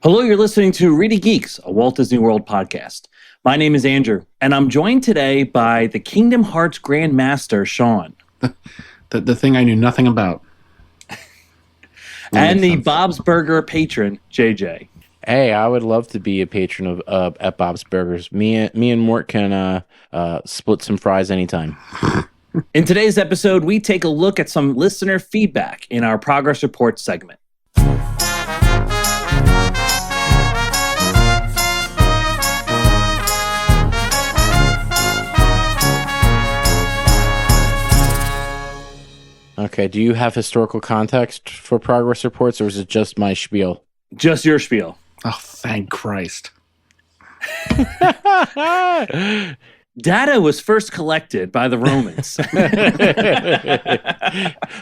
Hello, you're listening to ReedyGeeks, a Walt Disney World podcast. My name is Andrew, and I'm joined today by the Kingdom Hearts Grand Master, Sean. The thing I knew nothing about. And the Bob's Burger patron, JJ. Hey, I would love to be a patron of at Bob's Burgers. Me and Mort can split some fries anytime. In today's episode, we take a look at some listener feedback in our Progress Report segment. Okay, do you have historical context for progress reports, or is it just my spiel? Just your spiel. Oh, thank Christ. Data was first collected by the Romans.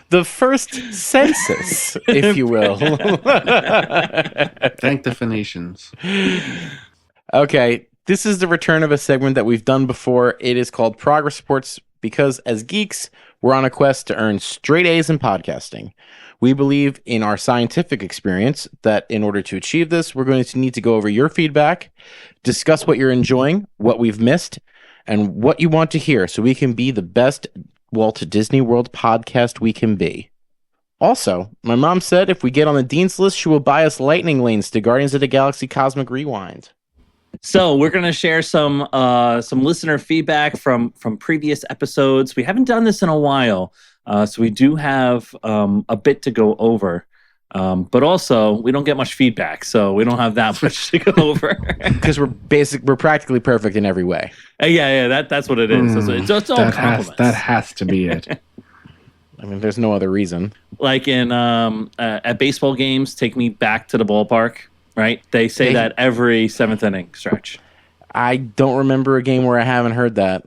The first census, if you will. Thank the Phoenicians. Okay, this is the return of a segment that we've done before. It is called Progress Reports because as geeks, we're on a quest to earn straight A's in podcasting. We believe in our scientific experience that in order to achieve this, we're going to need to go over your feedback, discuss what you're enjoying, what we've missed, and what you want to hear so we can be the best Walt Disney World podcast we can be. Also, my mom said if we get on the Dean's List, she will buy us lightning lanes to Guardians of the Galaxy Cosmic Rewind. So we're going to share some listener feedback from previous episodes. We haven't done this in a while, so we do have a bit to go over. But also, we don't get much feedback, so we don't have that much to go over. Because we're practically perfect in every way. That's what it is. It's all compliments. That has to be it. I mean, there's no other reason. Like in at baseball games, take me back to the ballpark. Right? They say that every seventh inning stretch. I don't remember a game where I haven't heard that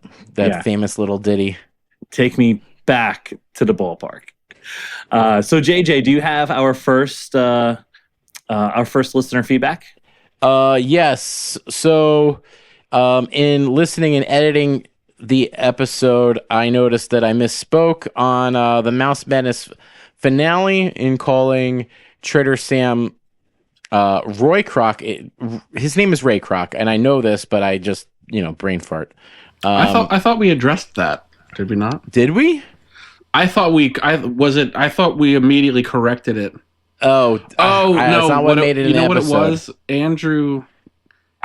famous little ditty. Take me back to the ballpark. So JJ, do you have our first listener feedback? Yes. So in listening and editing the episode, I noticed that I misspoke on the Mouse Madness finale in calling Trader Sam Roy Kroc. His name is Ray Kroc, and I know this, but I just brain fart. I thought we addressed that. Did we not? Did we? I thought we immediately corrected it. No! That's not what made it. You know what episode. It was, Andrew?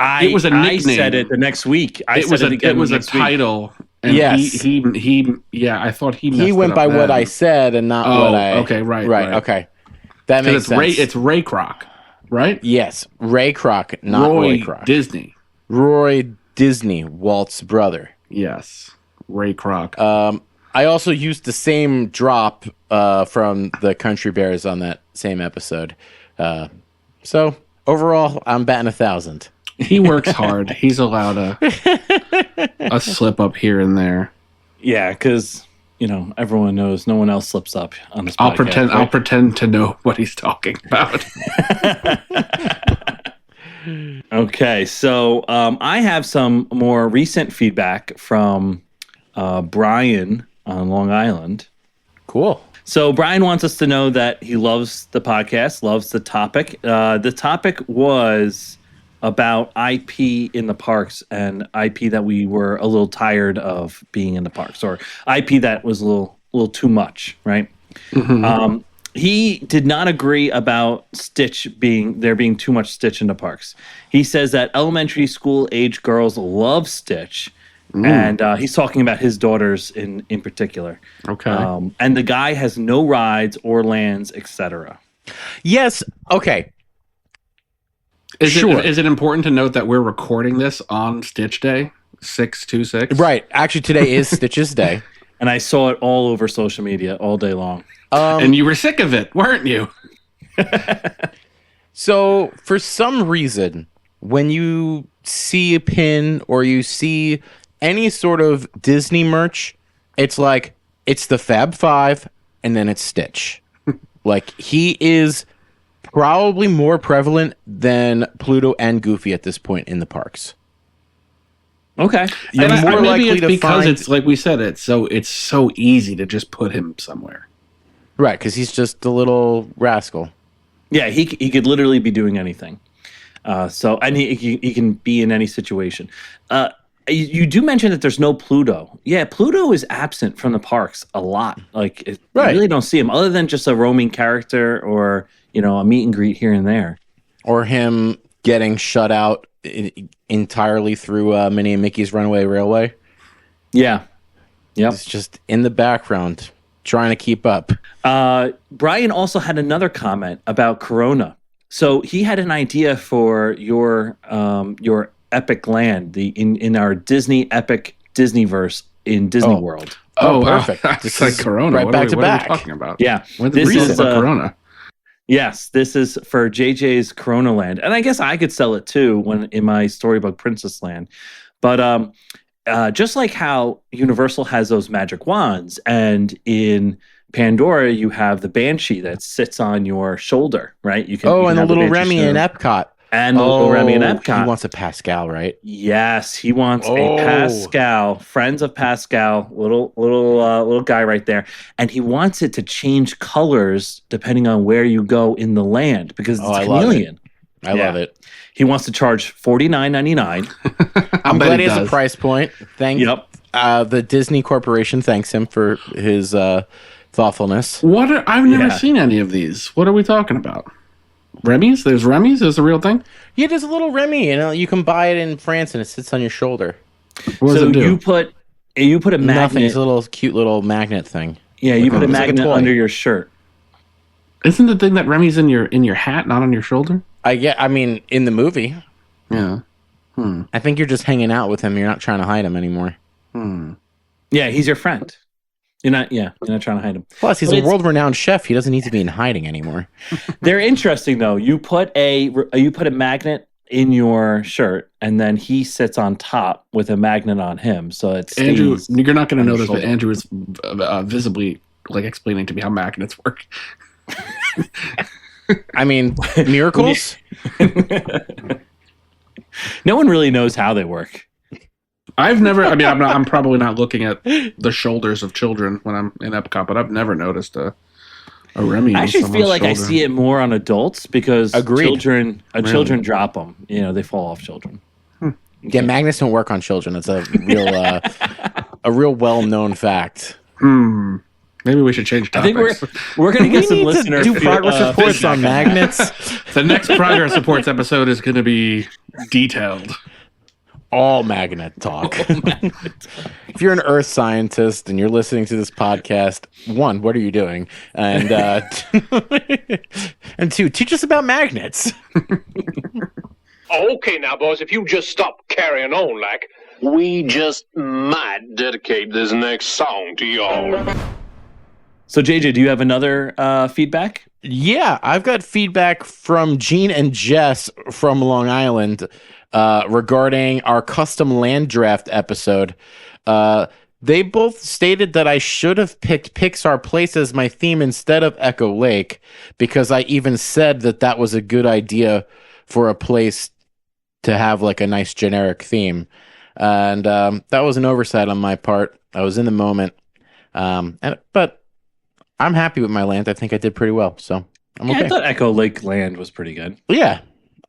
It was a nickname. I said it the next week. It was a title. And yes. I thought he went by what I said and not what I. Okay, right. Okay, that makes sense. It's Ray Kroc, right? Yes, Ray Kroc, not Roy Kroc. Disney. Roy Disney, Walt's brother. Yes, Ray Kroc. I also used the same drop from the Country Bears on that same episode. So overall, I'm batting 1,000. He works hard. He's allowed a slip up here and there. Yeah, because everyone knows no one else slips up on this podcast. I'll pretend to know what he's talking about. Okay, so I have some more recent feedback from Brian on Long Island. Cool. So Brian wants us to know that he loves the podcast, loves the topic. The topic was about IP in the parks and IP that we were a little tired of being in the parks, or IP that was a little too much, right? Mm-hmm. He did not agree about Stitch being too much Stitch in the parks. He says that elementary school age girls love Stitch. And he's talking about his daughters in particular. Okay. And the guy has no rides or lands, etc. Yes. Okay. Is it important to note that we're recording this on Stitch Day, 6/26? Right. Actually, today is Stitch's Day. And I saw it all over social media all day long. And you were sick of it, weren't you? So, for some reason, when you see a pin or you see any sort of Disney merch, it's like, it's the Fab Five, and then it's Stitch. Like, he is probably more prevalent than Pluto and Goofy at this point in the parks. Okay. You're more maybe likely it's to because find... it's like we said, it's so easy to just put him somewhere. Right, because he's just a little rascal. Yeah, he could literally be doing anything. So and he can be in any situation. You do mention that there's no Pluto. Yeah, Pluto is absent from the parks a lot. Like, you really don't see him other than just a roaming character or, a meet and greet here and there. Or him getting shut out entirely through Minnie and Mickey's Runaway Railway. Yeah. Yep. It's just in the background trying to keep up. Brian also had another comment about Corona. So he had an idea for your Epic Land, in our Disney Epic Disneyverse in Disney World. Oh, perfect! It's like Corona. Right, back to back. What are we talking about? Yeah, this is Corona. Yes, this is for JJ's Corona Land, and I guess I could sell it too when in my Storybook Princess Land. But just like how Universal has those magic wands, and in Pandora you have the Banshee that sits on your shoulder, right? You can. And the little Remy in Epcot. And the little Remy and Epcot. He wants a Pascal, right? Yes, he wants a Pascal. Friends of Pascal, little guy right there, and he wants it to change colors depending on where you go in the land because it's a chameleon. I love it. He wants to charge $49.99. I'm glad he has a price point. The Disney Corporation thanks him for his thoughtfulness. I've never seen any of these. What are we talking about? Remy's? There's Remy's? Is a real thing? Yeah, there's a little Remy. You can buy it in France, and it sits on your shoulder. What does it do? you put a magnet. Nothing. It's a little cute little magnet thing. Yeah, you put a magnet under your shirt. Isn't the thing that Remy's in your hat, not on your shoulder? I mean, in the movie. Yeah. I think you're just hanging out with him. You're not trying to hide him anymore. Yeah, he's your friend. You're not trying to hide him. Plus, he's a world-renowned chef. He doesn't need to be in hiding anymore. They're interesting, though. You put a magnet in your shirt, and then he sits on top with a magnet on him. So it's Andrew. You're not going to know this, but Andrew is visibly explaining to me how magnets work. I mean, miracles. No one really knows how they work. I've never. I mean, I'm probably not looking at the shoulders of children when I'm in Epcot, but I've never noticed a Remy. I actually feel like I see it more on adults because children drop them. They fall off children. Yeah, magnets don't work on children. It's a real well-known fact. Maybe we should change topics. I think we're going to get some listeners do progress reports on magnets. The next progress reports episode is going to be detailed. All magnet talk. If you're an earth scientist and you're listening to this podcast, one, what are you doing? And and two, teach us about magnets. Okay, now, boys, if you just stop carrying on like, we just might dedicate this next song to y'all. So, JJ, do you have another feedback? Yeah, I've got feedback from Gene and Jess from Long Island regarding our custom land draft episode. They both stated that I should have picked Pixar Place as my theme instead of Echo Lake because I even said that was a good idea for a place to have like a nice generic theme. And that was an oversight on my part. I was in the moment. But I'm happy with my land. I think I did pretty well, so I'm okay. I thought Echo Lake Land was pretty good. Yeah,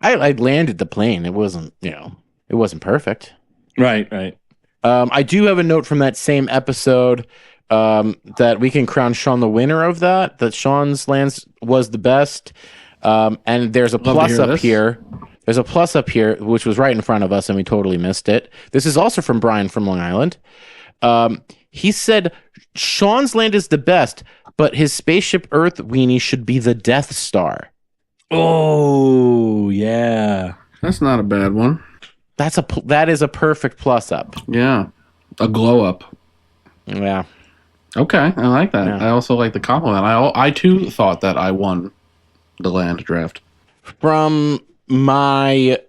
I landed the plane. It wasn't, it wasn't perfect. Right. I do have a note from that same episode that we can crown Sean the winner of that. That Sean's lands was the best, and there's a plus up here. There's a plus up here, which was right in front of us, and we totally missed it. This is also from Brian from Long Island. He said Sean's land is the best, but his Spaceship Earth weenie should be the Death Star. Oh, yeah. That's not a bad one. That is a perfect plus up. Yeah. A glow up. Yeah. Okay, I like that. Yeah. I also like the compliment. I too thought that I won the land draft. From my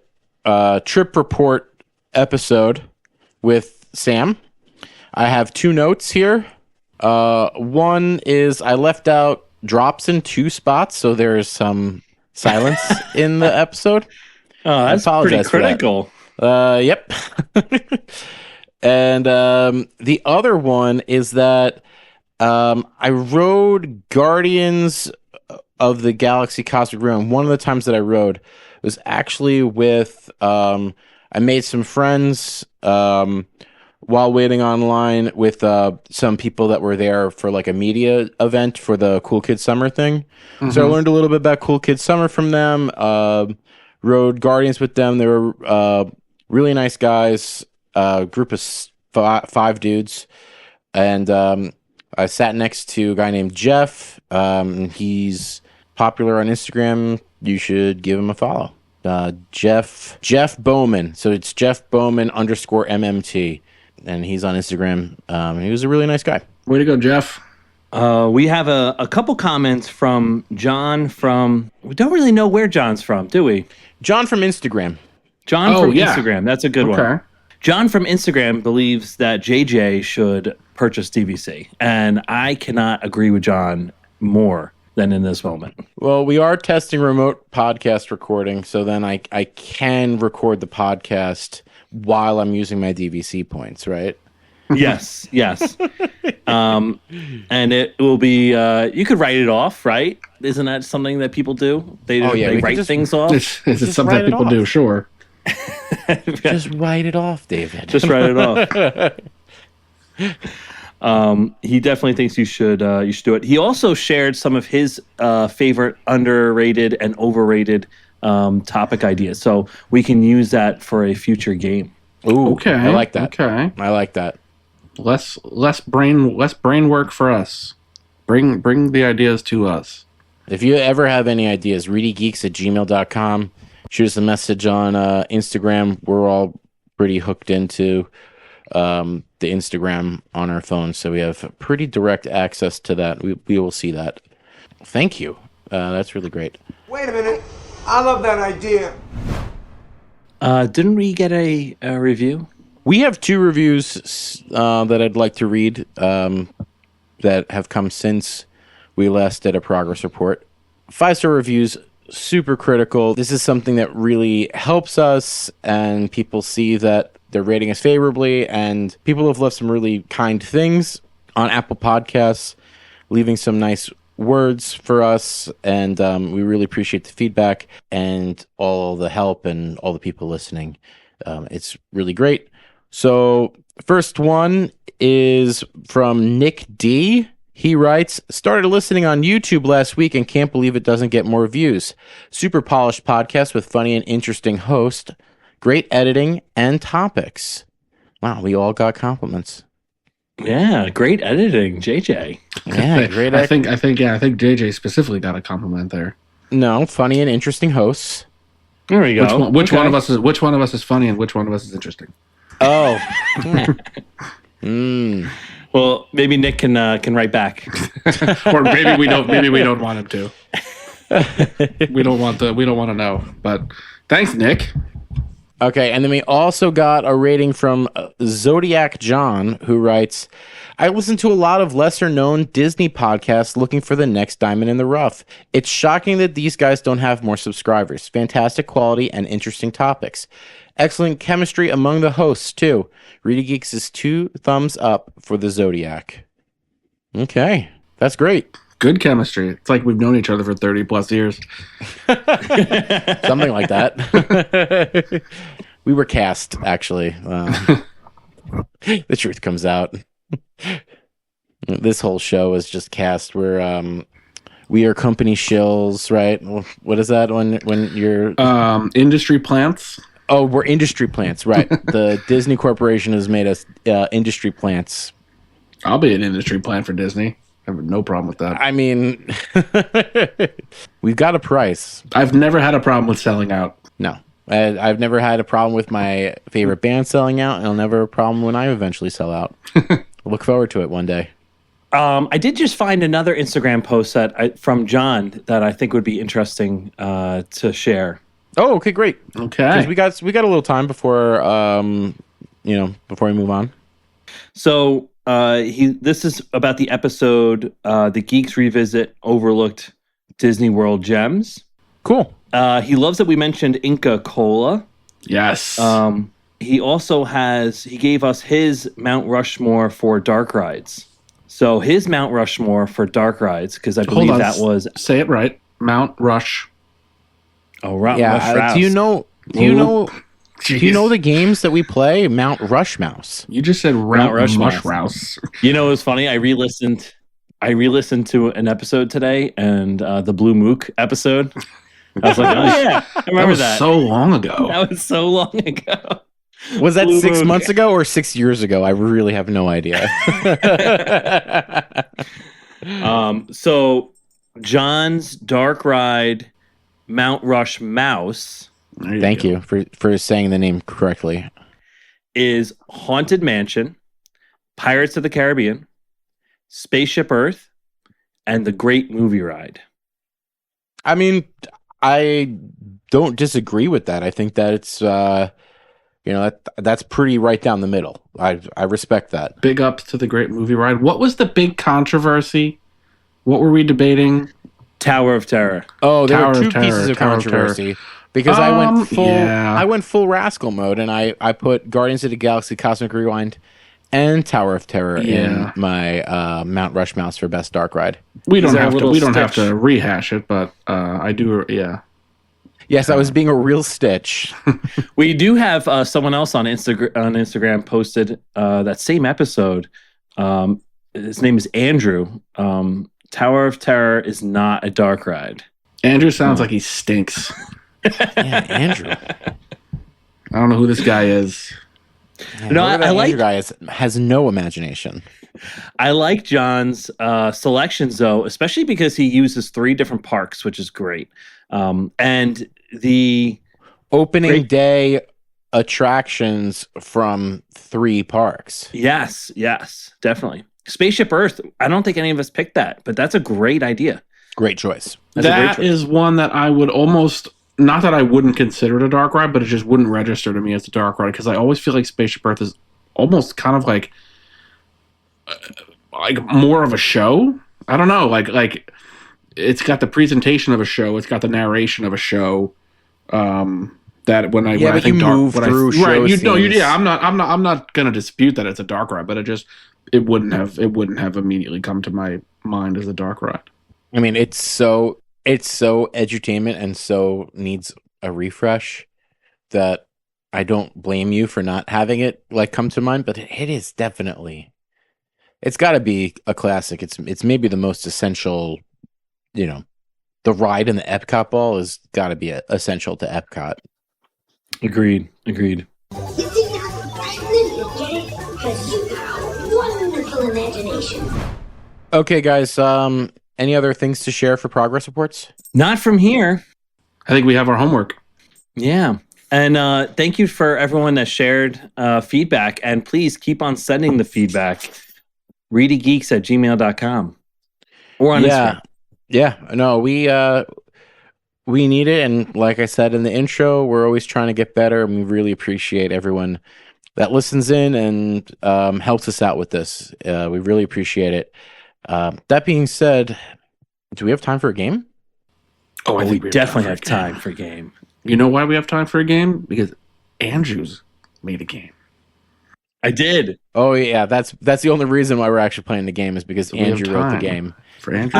trip report episode with Sam, I have two notes here. One is I left out drops in 2 spots, so there is some silence in the episode. Oh, that's pretty critical. Yep. And the other one is that I rode Guardians of the Galaxy Cosmic Rim. One of the times that I rode, was actually with I made some friends while waiting online with some people that were there for like a media event for the Cool Kids Summer thing. So I learned a little bit about Cool Kids Summer from them. Rode Guardians with them. They were really nice guys. Group of five dudes, and I sat next to a guy named Jeff. He's popular on Instagram. You should give him a follow. Jeff Bowman. So it's Jeff Bowman _MMT. And he's on Instagram. He was a really nice guy. Way to go, Jeff. We have a couple comments from John we don't really know where John's from, do we? John from Instagram. Instagram. That's a good one. Okay. John from Instagram believes that JJ should purchase DVC. And I cannot agree with John more than in this moment. Well, we are testing remote podcast recording, so then I can record the podcast while I'm using my DVC points, right? Yes. And it will be, you could write it off, right? Isn't that something that people do? They write things off? It's something that people do, sure. Just write it off, David. Just write it off. He definitely thinks you should do it. He also shared some of his favorite underrated and overrated topic ideas, so we can use that for a future game. Ooh, okay. I like that. Okay, I like that. Less brain work for us. Bring the ideas to us. If you ever have any ideas, ReedyGeeks@gmail.com. Shoot us a message on Instagram. We're all pretty hooked into the Instagram on our phones, so we have pretty direct access to that. We will see that. Thank you. That's really great. Wait a minute. I love that idea. Didn't we get a review? We have 2 reviews that I'd like to read that have come since we last did a progress report. 5-star reviews, super critical. This is something that really helps us, and people see that they're rating us favorably, and people have left some really kind things on Apple Podcasts, leaving some nice words for us, and we really appreciate the feedback and all the help and all the people listening. It's really great. So first one is from Nick D. He writes, started listening on YouTube last week and can't believe it doesn't get more views. Super polished podcast with funny and interesting host, great editing and topics. Wow, we all got compliments. Yeah, great editing, JJ. Yeah, great. I think JJ specifically got a compliment there. No, funny and interesting hosts. There we go. Which one of us is funny and which one of us is interesting? Oh. Well, maybe Nick can write back. Or maybe we don't want him to. We don't want to know. But thanks, Nick. Okay, and then we also got a rating from Zodiac John, who writes, I listen to a lot of lesser-known Disney podcasts looking for the next diamond in the rough. It's shocking that these guys don't have more subscribers. Fantastic quality and interesting topics. Excellent chemistry among the hosts, too. ReedyGeeks is 2 thumbs up for the Zodiac. Okay, that's great. Good chemistry. It's like we've known each other for 30 plus years. Something like that. We were cast, actually. The truth comes out. This whole show is just cast. We are company shills, right? What is that when you're industry plants? Oh, we're industry plants, right? The Disney Corporation has made us industry plants. I'll be an industry plant for Disney. I have no problem with that. I mean, we've got a price. I've never had a problem with selling out. No. I've never had a problem with my favorite band selling out, and I'll never have a problem when I eventually sell out. Look forward to it one day. I did just find another Instagram post from John that I think would be interesting to share. Oh, okay, great. Okay, we got a little time before before we move on. So this is about the episode the Geeks revisit overlooked Disney World gems. Cool. He loves that we mentioned Inca Cola. Yes. He also he gave us his Mount Rushmore for dark rides. So his Mount Rushmore for dark rides, because I believe that was... Say it right. Mount Rush. Oh, Rush Yeah. Do you know? Do you know the games that we play? Mount Rushmouse. You just said Mount Mush Rushmouse. Rouse. You know, it was funny. I re-listened to an episode today, and the Blue Mook episode. I was like, oh yeah, I remember that. So long ago. That was so long ago. Was that Blue 6 Mook. months ago or 6 years ago? I really have no idea. So John's Dark Ride Mount Rush Mouse Thank you for saying the name correctly. is Haunted Mansion, Pirates of the Caribbean, Spaceship Earth, and The Great Movie Ride. I mean, I don't disagree with that. I think that it's that's pretty right down the middle. I respect that. Big ups to the Great Movie Ride. What was the big controversy? What were we debating? Tower of Terror. Oh, there Tower were of two Terror, pieces of Tower of Terror. controversy because I went full yeah. rascal mode and I put Guardians of the Galaxy Cosmic Rewind and Tower of Terror in my Mount Rushmouse for best dark ride. We don't have little Stitch. to rehash it, but I do. Yeah. Yes, I was being a real Stitch. We do have someone else on Instagram posted that same episode. His name is Andrew. Tower of Terror is not a dark ride. Andrew sounds like he stinks. Yeah, Andrew. I don't know who this guy is. Yeah, No, whoever that I like- Andrew guy has no imagination. I like John's selections though, especially because he uses 3 different parks, which is great. And the Opening day attractions from 3 parks. yes, definitely. Spaceship Earth. I don't think any of us picked that, but that's a great idea. Great choice. That's a great That choice. is one that I would almost, not that I wouldn't consider it a dark ride, but it just wouldn't register to me as a dark ride because I always feel like Spaceship Earth is almost kind of like more of a show. I don't know, like it's got the presentation of a show, it's got the narration of a show. That when I think dark, I'm not gonna dispute that it's a dark ride, but it wouldn't have immediately come to my mind as a dark ride. I mean, it's so edutainment and so needs a refresh that I don't blame you for not having it come to mind, but it is definitely, it's got to be a classic. It's maybe the most essential, the ride in the Epcot ball has got to be essential to Epcot. Agreed. You think I'm fascinated, get it? Because you got a wonderful imagination. Okay, guys. Any other things to share for progress reports? Not from here. I think we have our homework. Yeah. And thank you for everyone that shared feedback. And please keep on sending the feedback. ReedyGeeks@gmail.com or on Instagram. Yeah. No, we need it. And like I said in the intro, we're always trying to get better. And we really appreciate everyone that listens in and helps us out with this. We really appreciate it. That being said, do we have time for a game? Oh, We definitely have time for a game. You know why we have time for a game? Because Andrew's made a game. I did. Oh yeah, that's the only reason why we're actually playing the game is because So we have Andrew wrote the time. game. For Andrew.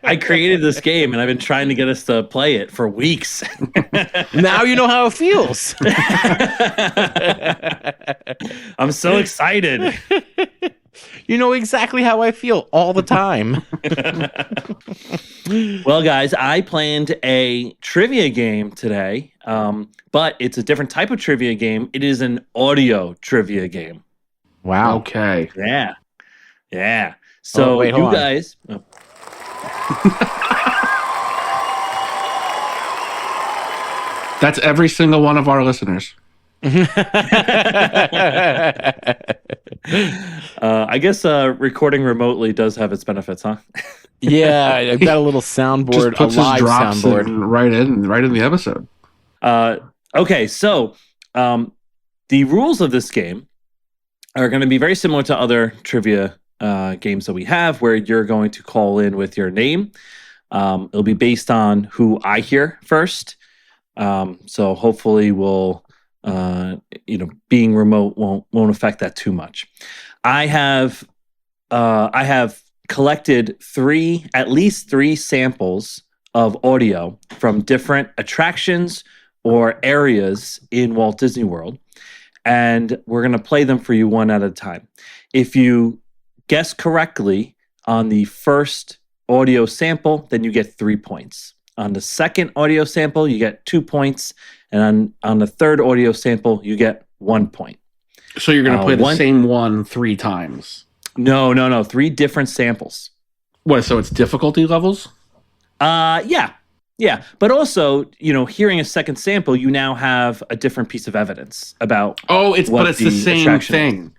I created this game and I've been trying to get us to play it for weeks. Now you know how it feels. I'm so excited. You know exactly how I feel all the time. Well, guys, I planned a trivia game today, but it's a different type of trivia game. It is an audio trivia game. Wow. Okay. Yeah. So wait, hold you on. guys. Oh. That's every single one of our listeners. I guess recording remotely does have its benefits, huh? Yeah, I've got a little soundboard, Just a puts live his drops soundboard. right in the episode. Okay, so the rules of this game are going to be very similar to other trivia games that we have, where you're going to call in with your name. It'll be based on who I hear first. So hopefully we'll, being remote won't affect that too much. I have collected at least three samples of audio from different attractions or areas in Walt Disney World. And we're going to play them for you one at a time. If you guess correctly on the first audio sample, then you get 3 points. On the second audio sample, you get 2 points. And on the third audio sample, you get 1 point. So you're going to play the same one 3 times? No. 3 different samples. What, so it's difficulty levels? Yeah. But also, hearing a second sample, you now have a different piece of evidence about but it's the same thing. Is.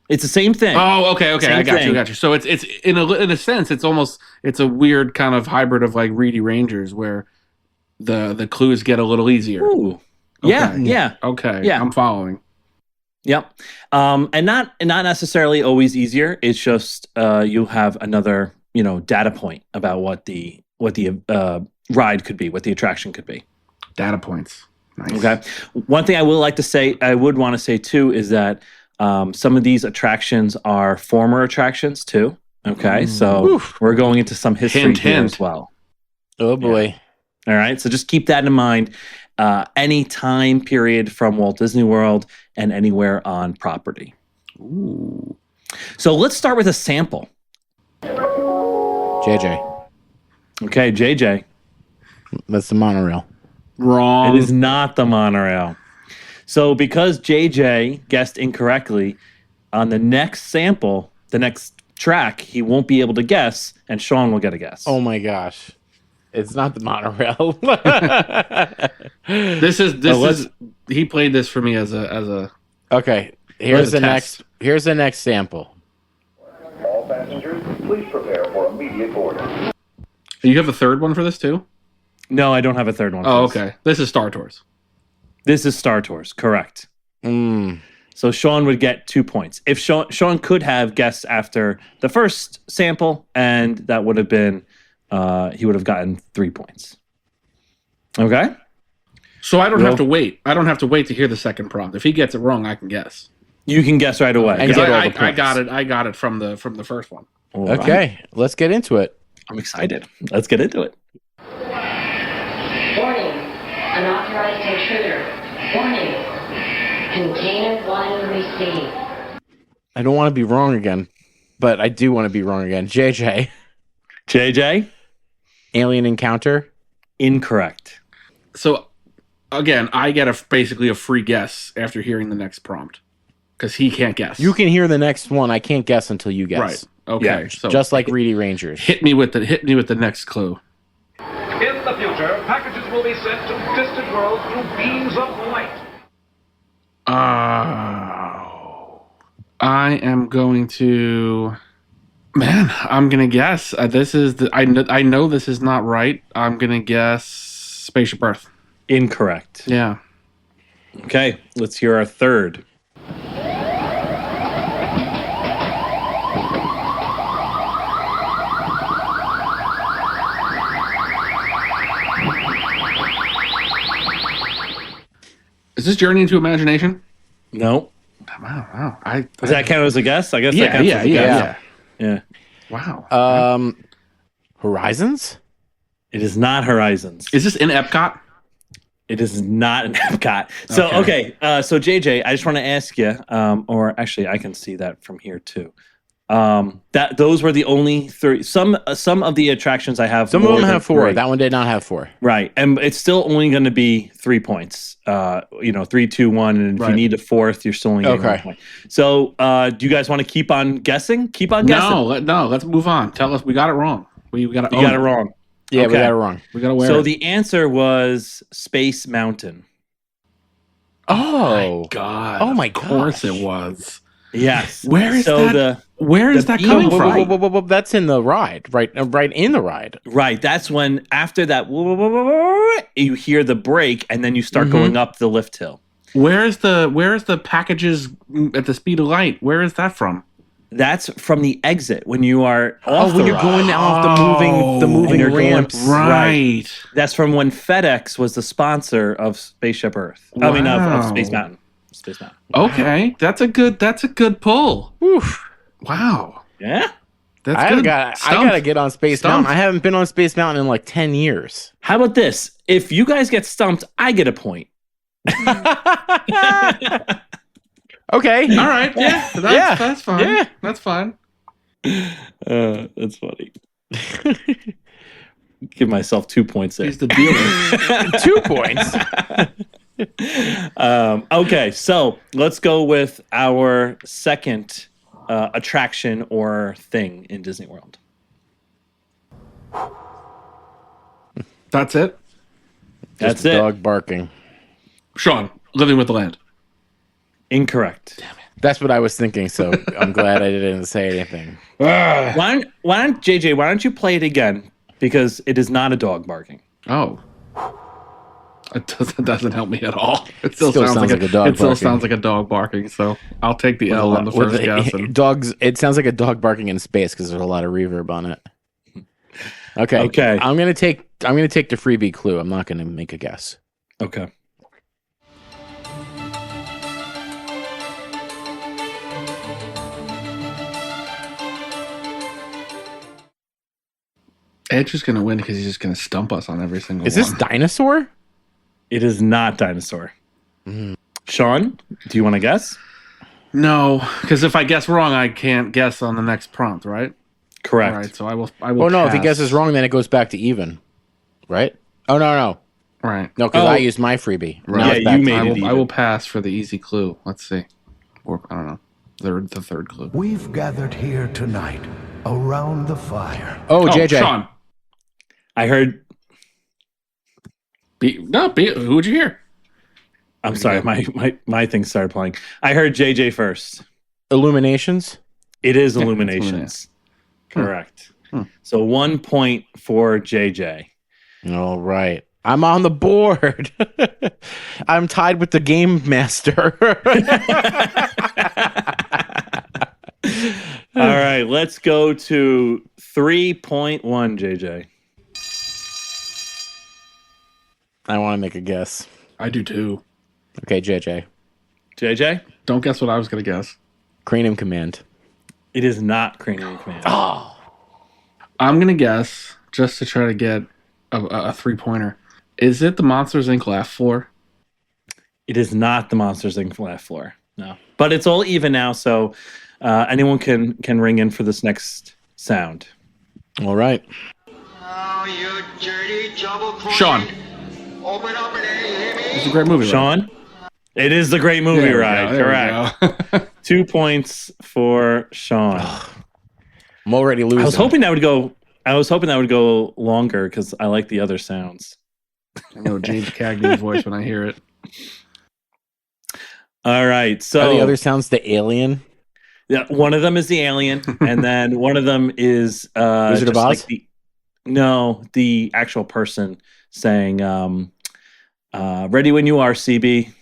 It's the same thing. Oh, okay. I got you. So it's in a sense, it's a weird kind of hybrid of like Reedy Rangers where the clues get a little easier. Ooh. Okay. Yeah. Okay. Yeah. I'm following. Yep. And not necessarily always easier. It's just you have another, data point about what the ride could be, what the attraction could be. Data points. Nice. Okay. One thing I would want to say too is that some of these attractions are former attractions too. Okay. So we're going into some history here as well. Oh boy. Yeah. All right. So just keep that in mind. Any time period from Walt Disney World and anywhere on property. Ooh. So let's start with a sample. JJ. Okay, JJ. That's the monorail. Wrong. It is not the monorail. So because JJ guessed incorrectly, on the next sample, the next track, he won't be able to guess, and Sean will get a guess. Oh my gosh. It's not the monorail. This is he played this for me as a Okay. Here's the next sample. All passengers, please prepare for immediate boarding. You have a third one for this too? No, I don't have a third one. Oh, okay. This is Star Tours. This is Star Tours, correct. Mm. So Sean would get 2 points. If Sean could have guessed after the first sample, and that would have been, he would have gotten 3 points. Okay? So I don't have to wait. I don't have to wait to hear the second prompt. If he gets it wrong, I can guess. You can guess right away. And get all the I points. got it from the first one. All Okay, right. let's get into it. I'm excited. Let's get into it. Warning, unauthorized intruder. Warning, container 1 received. I don't want to be wrong again, but I do want to be wrong again. JJ. JJ? Alien encounter? Incorrect. So again, I get basically a free guess after hearing the next prompt because he can't guess. You can hear the next one. I can't guess until you guess. Right. Okay. Yeah, So Just like Reedy Rangers. hit me with the next clue. In the future, packages will be sent to distant worlds through beams of light. I am going to. Man, I'm gonna guess. This is I know this is not right. I'm gonna guess Spaceship Earth. Incorrect. Yeah. Okay, let's hear our third. Is this Journey into Imagination? No. Wow. Does that count as a guess? I guess that Yeah, counts as a guess. yeah. Yeah. Wow. Horizons? It is not Horizons. Is this in Epcot? It is not an Epcot. So, Okay. so JJ, I just want to ask you, or actually I can see that from here too. That those were the only 3. Some of the attractions I have. Some of them have 4. 3. That one did not have 4. Right, and it's still only going to be 3 points. 3, 2, 1, and if you need a fourth, you're still only getting 1 point. So, do you guys want to keep on guessing? Keep on guessing. No. Let's move on. Tell us we got it wrong. We got You got it wrong. Yeah, Okay. we got it wrong. We got to wear So it. the answer was Space Mountain. Oh. God. Oh my Of course gosh. it was. Yes. Where is so that? Where is that beam- coming Whoa, from? whoa, whoa, that's in the ride, right? Right in the ride. Right. That's when after that you hear the brake and then you start Mm-hmm. going up the lift hill. Where is the packages at the speed of light? Where is that from? That's from the exit when you are off when the you're ride. going off the moving you're going- ramps. Right. That's from when FedEx was the sponsor of Spaceship Earth. I mean of Wow. Space Mountain. Space Mountain. Okay. That's a good pull. Oof. Wow. Yeah. That's I good. gotta get on Space Mountain. I haven't been on Space Mountain in like 10 years. How about this? If you guys get stumped, I get a point. Okay. All right. Yeah. That's fine. Yeah. That's fine. That's funny. Give myself 2 points there. He's the dealer. 2 points. Okay, so let's go with our second attraction or thing in Disney World. That's it. That's Just a it. dog barking. Sean, Living with the Land. Incorrect. Damn it. That's what I was thinking, so I'm glad I didn't say anything. Why don't JJ? Why don't you play it again? Because it is not a dog barking. Oh. It doesn't help me at all. It still sounds like a dog. It still sounds like a dog barking. So I'll take the L on the first guess. Dogs. It sounds like a dog barking in space because there's a lot of reverb on it. Okay. I'm gonna take the freebie clue. I'm not gonna make a guess. Okay. Edge is gonna win because he's just gonna stump us on every single one. Is this dinosaur? It is not dinosaur. Sean, do you want to guess? No, because if I guess wrong, I can't guess on the next prompt, right? Correct. All right, so I will. Oh no! pass. If he guesses wrong, then it goes back to even, right? Oh no! Right. No, because I used my freebie. Right. Now Yeah, it's back you to made even. it even. I will pass for the easy clue. Let's see. Or I don't know. The third clue. We've gathered here tonight around the fire. Oh, JJ. Sean. I heard. Who would you hear? I'm sorry, my thing started playing. I heard JJ first. Illuminations. It is Illuminations. Correct. So 1 point for JJ. All right. I'm on the board. I'm tied with the game master. All right, let's go to 3.1, JJ. I want to make a guess. I do too. Okay, JJ. JJ? Don't guess what I was gonna guess. Cranium Command. It is not Cranium Command. Oh. I'm gonna guess just to try to get a 3-pointer. Is it the Monsters Inc. laugh floor? It is not the Monsters Inc. laugh floor. No. But it's all even now, so anyone can ring in for this next sound. All right. Oh, you dirty double Sean. Open up and hear me. It's a great movie. Sean? Right? It is the Great Movie Ride. Correct. 2 points for Sean. I'm already losing. I was hoping that would go longer because I like the other sounds. I know James Cagney's voice when I hear it. All right. So Are the other sounds the alien? Yeah, one of them is the alien, and then one of them is Wizard of Oz? the actual person saying ready when you are, CB.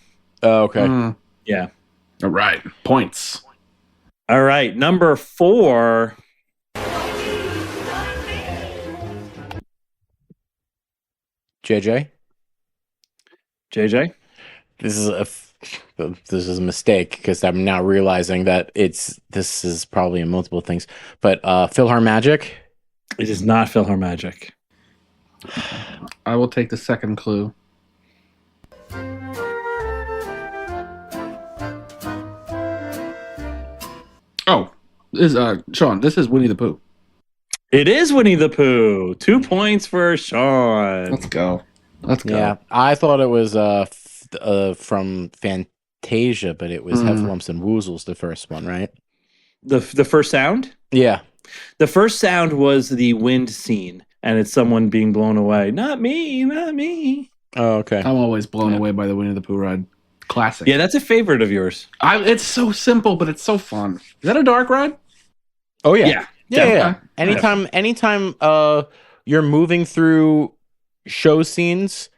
Oh, okay. Yeah. All right. Points. All right. Number 4. JJ? JJ? This is a mistake because I'm now realizing that this is probably in multiple things. But PhilharMagic? It is not PhilharMagic. I will take the second clue. Oh, Sean, this is Winnie the Pooh. It is Winnie the Pooh. 2 points for Sean. Let's go. Yeah, I thought it was from Fantasia, but it was Heffalumps and Woozles, the first one, right? The first sound? Yeah. The first sound was the wind scene, and it's someone being blown away. Not me, not me. Oh, okay. I'm always blown away by the Winnie the Pooh ride. Classic. Yeah, that's a favorite of yours. It's so simple, but it's so fun. Is that a dark ride? Oh yeah. Yeah. Definitely. Anytime you're moving through show scenes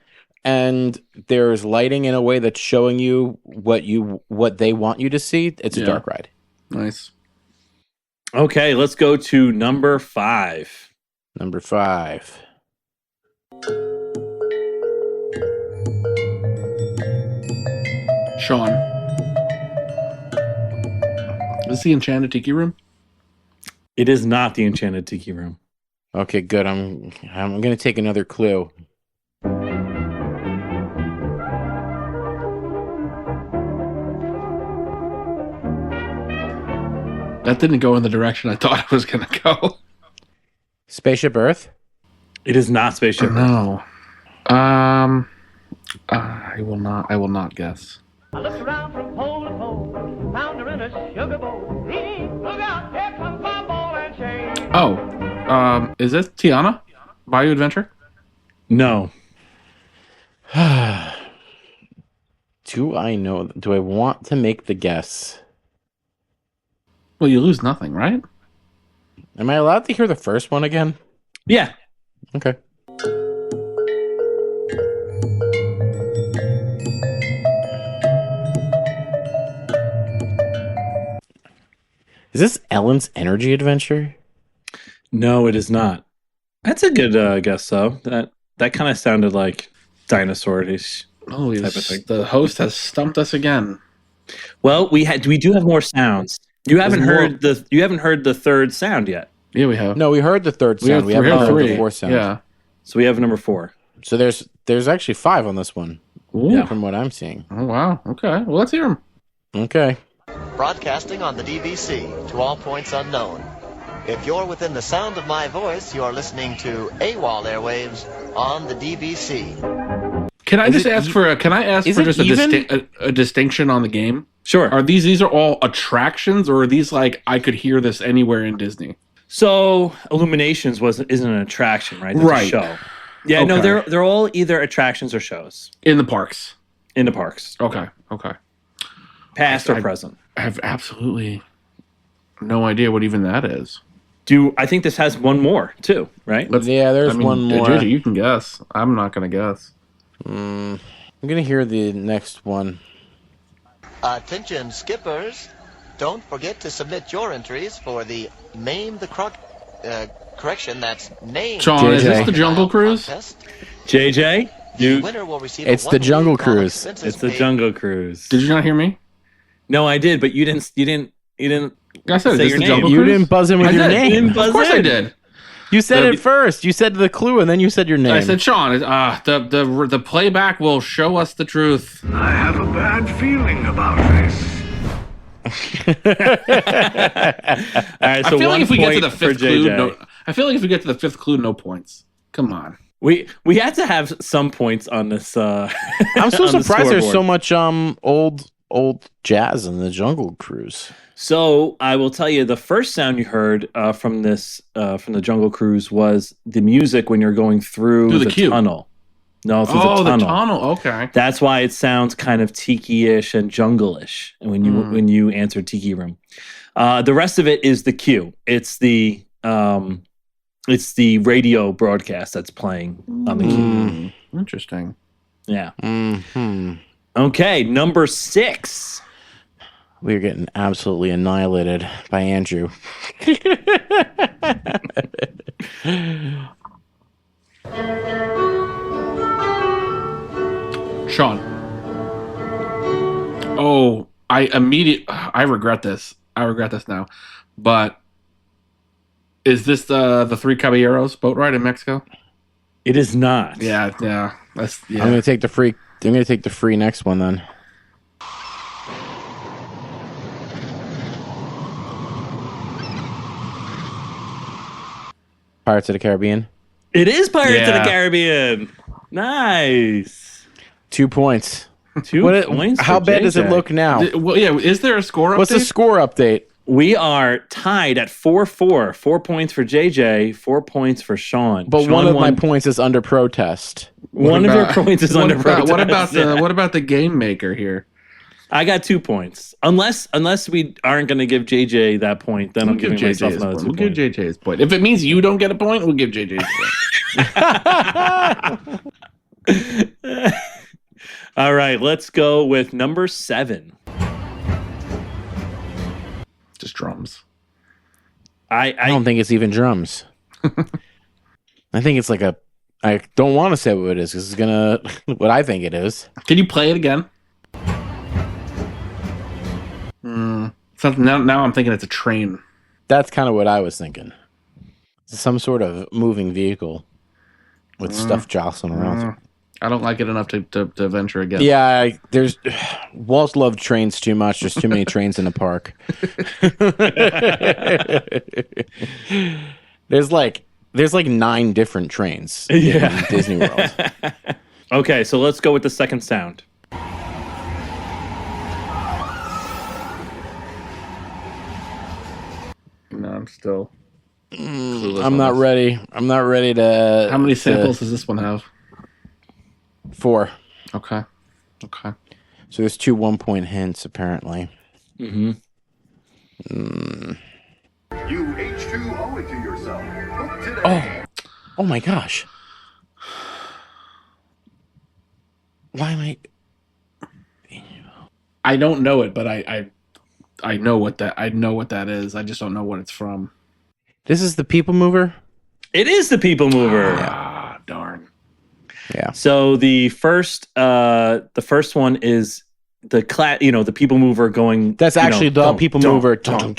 and there's lighting in a way that's showing you what they want you to see, it's a dark ride. Nice. Okay, let's go to number 5. Number 5. Sean. Is this the Enchanted Tiki Room? It is not the Enchanted Tiki Room. Okay, good. I'm going to take another clue. That didn't go in the direction I thought it was going to go. Spaceship Earth? It is not Spaceship Earth. No. I will not guess. I looked around from pole to pole, found her in a sugar bowl. Look out, here comes my ball and chain. Oh, is this Tiana? Bayou Adventure? No. Do I want to make the guess? Well, you lose nothing, right? Am I allowed to hear the first one again? Yeah. Okay. Is this Ellen's Energy Adventure? No, it is not. That's a good guess, though. That kind of sounded like dinosaur-ish type of thing. The host has stumped us again. Well, we do have more sounds. You haven't heard the third sound yet. Yeah, we have. No, we heard the third sound. We haven't heard the fourth sound. Yeah. So we have number 4. So there's actually 5 on this one. Ooh. From what I'm seeing. Oh, wow. Okay. Well, let's hear them. Okay. Broadcasting on the DVC to all points unknown. If you're within the sound of my voice, you're listening to AWOL Airwaves on the DVC. Can I just ask for a distinction on the game? Sure. Are these are all attractions, or are these like I could hear this anywhere in Disney? So Illuminations isn't an attraction, right? That's right. A show. Yeah, okay. No, they're all either attractions or shows. In the parks. Okay. Past or present. I have absolutely no idea what even that is. I think this has one more too, right? There's one more. JJ, you can guess. I'm not going to guess. I'm going to hear the next one. Attention skippers, don't forget to submit your entries for the Name the correction, that's Name. Sean, JJ. Is this the Jungle Cruise? Contest. JJ? The winner will receive It's the Jungle Cruise. It's the Jungle Cruise. Did you not hear me? No, I did, but you didn't I said, say your name. You didn't buzz in with your name. Of course I did. You said it first. You said the clue, and then you said your name. I said, Sean, the playback will show us the truth. I have a bad feeling about this. All right, so I feel like if we get to the for fifth clue, JJ. no points. Come on. We had to have some points on this. I'm so surprised there's so much old jazz in the Jungle Cruise. So I will tell you, the first sound you heard from the Jungle Cruise was the music when you're going through the tunnel. No, through the tunnel. The tunnel. Okay. That's why it sounds kind of tiki-ish and jungle-ish when you answer Tiki Room. The rest of it is the cue. It's the radio broadcast that's playing on the cue. Interesting. Yeah. Mm-hmm. Okay, number 6. We're getting absolutely annihilated by Andrew. Sean. Oh, I regret this. I regret this now. But is this the Three Caballeros boat ride in Mexico? It is not. Yeah. I'm gonna take the free. I'm gonna take the free next one then. Pirates of the Caribbean. It is Pirates of the Caribbean. Nice. 2 points. 2 points. How bad does it look now? Is there a score update? What's the score update? We are tied at 4-4. 4 points for JJ, 4 points for Sean. But Sean one of won. my points is under protest. One of your points is under protest. What about the game maker here? I got 2 points. Unless we aren't going to give JJ that point, then I'm giving myself another 2 points. We'll give JJ his point. If it means you don't get a point, we'll give JJ his point. All right, let's go with number 7. Just drums. I don't think it's even drums. I think it's like I don't want to say what it is because it's gonna what I think it is. Can you play it again? So now I'm thinking it's a train. That's kind of what I was thinking. Some sort of moving vehicle with stuff jostling around. I don't like it enough to venture again. Yeah, Walt's love trains too much. There's too many trains in the park. There's like 9 different trains in Disney World. Okay, so let's go with the second sound. No, I'm still. I'm not ready. I'm not ready to. How many samples does this one have? 4. Okay. So there's 2 1-point hints apparently. You H2O it to yourself. Look today. Oh my gosh. Why am I? I don't know it, but I know what that is. I just don't know what it's from. This is the People Mover? It is the People Mover. Ah, darn. Yeah. So the first one is the People Mover going. That's actually the People Mover. Dun.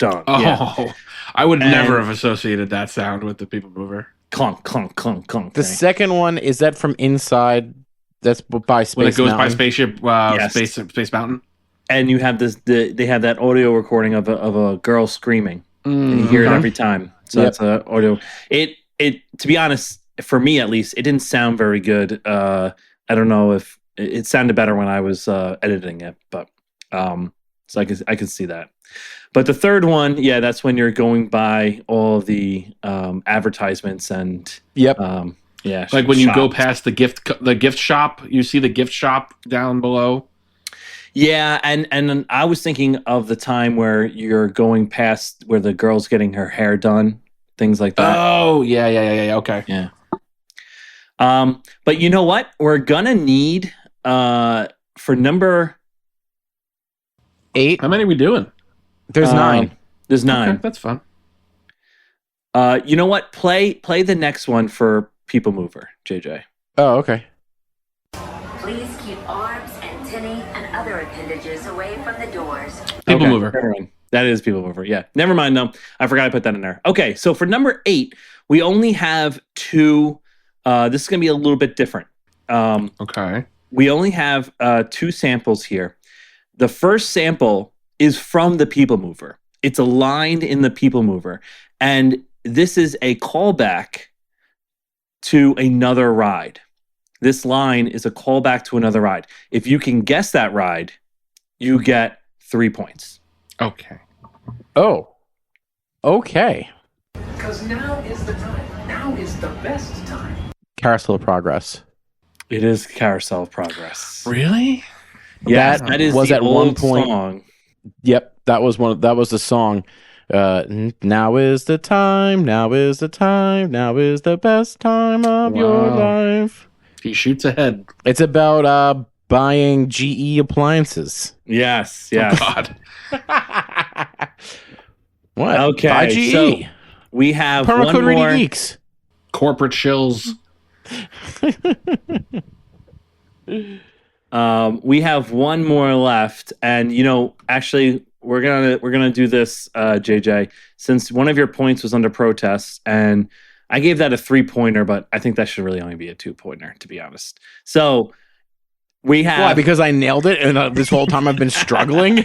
Oh, Yeah. I would never have associated that sound with the People Mover. Clunk, clunk, clunk, clunk. The second one, is that from inside? That's by Space When it goes Mountain? by Spaceship, Yes. Space Mountain. And you have they have that audio recording of a girl screaming. And you hear it every time. So that's audio. It to be honest, for me at least, it didn't sound very good. I don't know if it sounded better when I was editing it, but so I can see that. But the third one, that's when you're going by all the advertisements and like when you go past the gift shop, you see the gift shop down below. Yeah, and I was thinking of the time where you're going past where the girl's getting her hair done, things like that. Oh, yeah, okay. Yeah. But you know what? We're gonna need for number 8. How many are we doing? There's 9. There's 9. Okay, that's fun. You know what? Play the next one for People Mover, JJ. Oh, okay. Please keep arms, antennae, and other appendages away from the doors. People Mover. Never mind. That is People Mover. Yeah. Never mind though. I forgot I put that in there. Okay, so for number 8, we only have 2. This is gonna be a little bit different. Okay. We only have 2 samples here. The first sample is from the People Mover. It's a line in the People Mover. And this is a callback to another ride. This line is a callback to another ride. If you can guess that ride, you get 3 points. Okay. Oh. Okay. Because now is the time. Now is the best time. Carousel of Progress. It is Carousel of Progress. Really? Yes, that is was the at old one point song. Yep, that was the song. Now is the time. Now is the time. Now is the best time of your life. He shoots ahead. It's about buying GE appliances. Yes. Oh, God. What? Okay. Buy GE. So we have Promo one code more. ReedyGeeks. Corporate shills. We have one more left, and actually, we're gonna do this, JJ. Since one of your points was under protest, and I gave that a 3-pointer, but I think that should really only be a 2-pointer, to be honest. So we have. Why? Because I nailed it, and this whole time I've been struggling.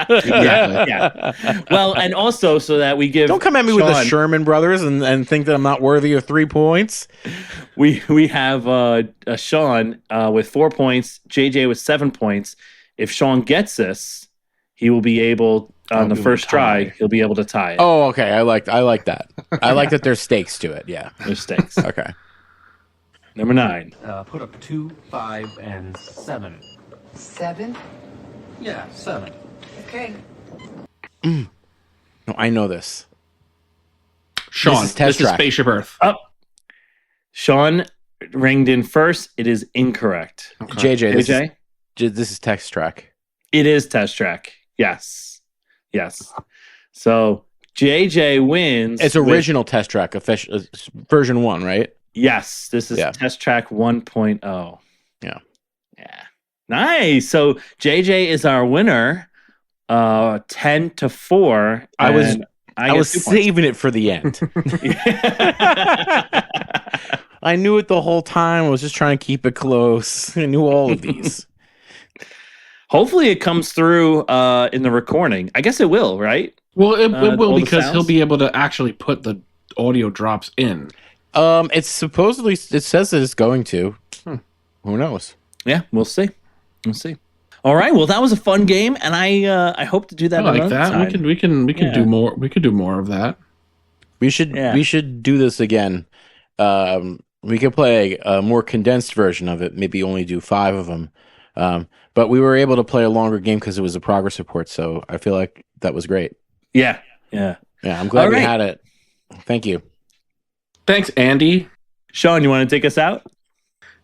yeah. Well, and also so that we give. Don't come at me with the Sherman Brothers and think that I'm not worthy of 3 points. We have Sean with 4 points, JJ with 7 points. If Sean gets this, he will be able on the first try. He'll be able to tie it. Oh, okay. I like that. I like that there's stakes to it. Yeah, there's stakes. Okay. Number 9. Put up 2, 5, and 7. 7? Yeah, 7. Okay. No, I know this. Sean, this is Spaceship Earth. Oh. Sean ringed in first. It is incorrect. Okay. JJ, this is Text Track. It is Test Track. Yes. So JJ wins. It's original Test Track, official version 1, right? Yes, this is Test Track 1.0. Yeah. Nice. So JJ is our winner. 10-4. I was saving it for the end. I knew it the whole time. I was just trying to keep it close. I knew all of these. Hopefully it comes through in the recording. I guess it will, right? Well, it will because he'll be able to actually put the audio drops in. It's supposedly, it says that it's going to. Who knows? Yeah, we'll see. We'll see. All right. Well, that was a fun game, and I hope to do that. I like that. Time. We can do more. We could do more of that. We should do this again. We could play a more condensed version of it. Maybe only do 5 of them. But we were able to play a longer game because it was a progress report. So I feel like that was great. Yeah. I'm glad we had it. Thank you. Thanks, Andy. Sean, you want to take us out?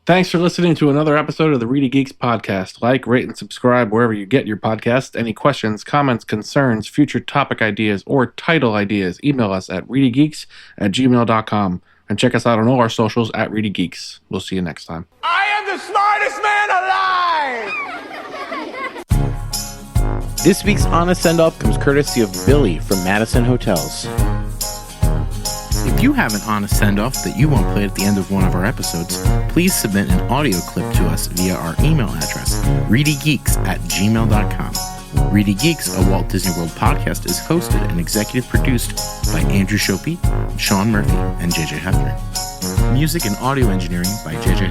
Thanks for listening to another episode of the ReedyGeeks podcast. Like, rate, and subscribe wherever you get your podcasts. Any questions, comments, concerns, future topic ideas, or title ideas, email us at reedygeeks@gmail.com. And check us out on all our socials at ReedyGeeks. We'll see you next time. I am the smartest man alive! This week's Honest Send-Off comes courtesy of Billy from Madison Hotels. If you have an honest send-off that you want played at the end of one of our episodes, please submit an audio clip to us via our email address, reedygeeks@gmail.com. Reedy Geeks, a Walt Disney World podcast, is hosted and executive produced by Andrew Shopee, Sean Murphy, and JJ Hefner. Music and audio engineering by JJ